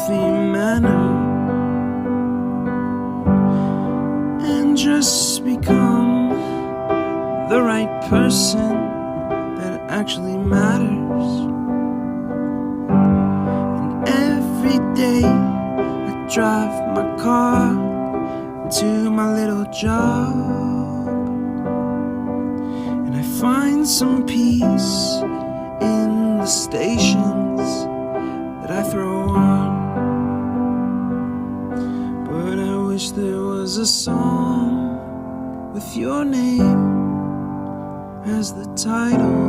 healthy manner and just become the right person that actually matters. And every day I drive my car to my little job, and I find some peace in the stations that I throw on. But I wish there was a song with your name as the title.